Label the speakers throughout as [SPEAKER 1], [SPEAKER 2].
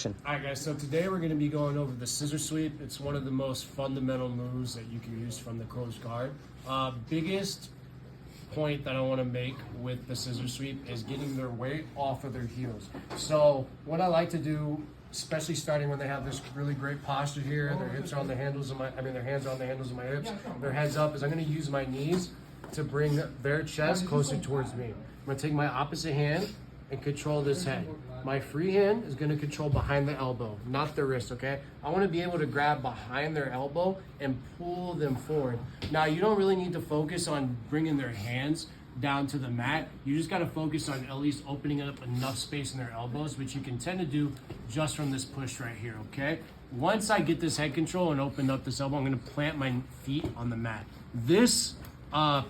[SPEAKER 1] session.
[SPEAKER 2] All right, guys, so today we're going to be going over the scissor sweep. It's one of the most fundamental moves that you can use from the closed guard. Biggest point that I want to make with the scissor sweep is getting their weight off of their heels. So what I like to do, especially starting when they have this really great posture here, their hips are on the handles of their hands are on the handles of my hips, their heads up, is I'm going to use my knees to bring their chest closer towards me. I'm going to take my opposite hand and control this head. My free hand is going to control behind the elbow, not the wrist, okay? I want to be able to grab behind their elbow and pull them forward. Now, you don't really need to focus on bringing their hands down to the mat. You just got to focus on at least opening up enough space in their elbows, which you can tend to do just from this push right here, okay? Once I get this head control and open up this elbow, I'm going to plant my feet on the mat. This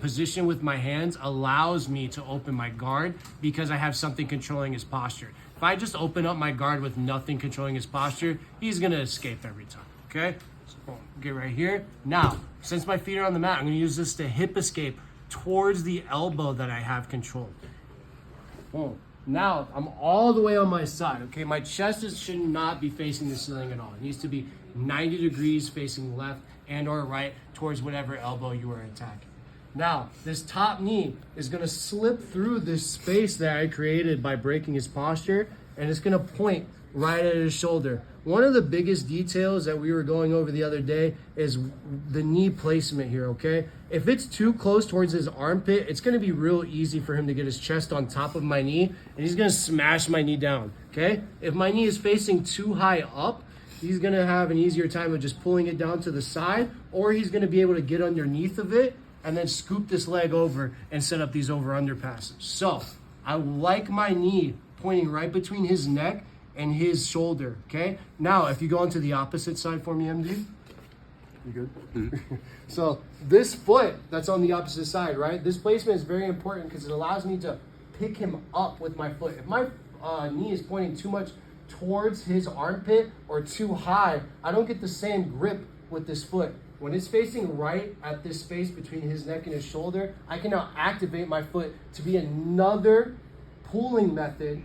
[SPEAKER 2] position with my hands allows me to open my guard because I have something controlling his posture. If I just open up my guard with nothing controlling his posture, he's gonna escape every time, okay? So get right here. Now, since my feet are on the mat, I'm gonna use this to hip escape towards the elbow that I have controlled. Boom. Now, I'm all the way on my side, okay? My chest should not be facing the ceiling at all. It needs to be 90 degrees facing left and or right towards whatever elbow you are attacking. Now, this top knee is going to slip through this space that I created by breaking his posture, and it's going to point right at his shoulder. One of the biggest details that we were going over the other day is the knee placement here, okay? If it's too close towards his armpit, it's going to be real easy for him to get his chest on top of my knee, and he's going to smash my knee down, okay? If my knee is facing too high up, he's going to have an easier time of just pulling it down to the side, or he's going to be able to get underneath of it and then scoop this leg over and set up these over-under passes. So I like my knee pointing right between his neck and his shoulder, okay? Now, if you go onto the opposite side for me, MD. You good? Mm-hmm. So this foot that's on the opposite side, right? This placement is very important because it allows me to pick him up with my foot. If my knee is pointing too much towards his armpit or too high, I don't get the same grip with this foot. When it's facing right at this space between his neck and his shoulder, I can now activate my foot to be another pulling method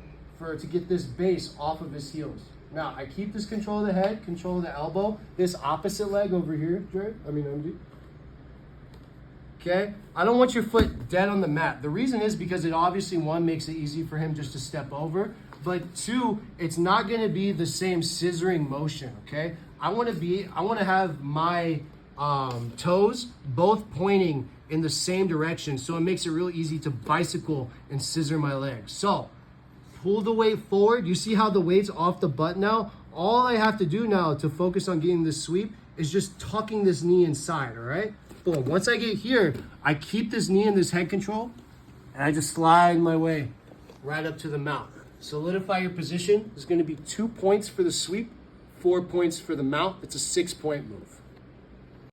[SPEAKER 2] to get this base off of his heels. Now, I keep this control of the head, control of the elbow, this opposite leg over here, Jared, MD. Okay, I don't want your foot dead on the mat. The reason is because it obviously, one, makes it easy for him just to step over, but two, it's not gonna be the same scissoring motion, okay? I wanna have my toes both pointing in the same direction, so it makes it real easy to bicycle and scissor my legs. So pull the weight forward. You see how the weight's off the butt now? All I have to do now to focus on getting this sweep is just tucking this knee inside, all right? Boom. Once I get here, I keep this knee in this head control and I just slide my way right up to the mount. Solidify your position. There's going to be 2 points for the sweep, 4 points for the mount. It's a 6-point move.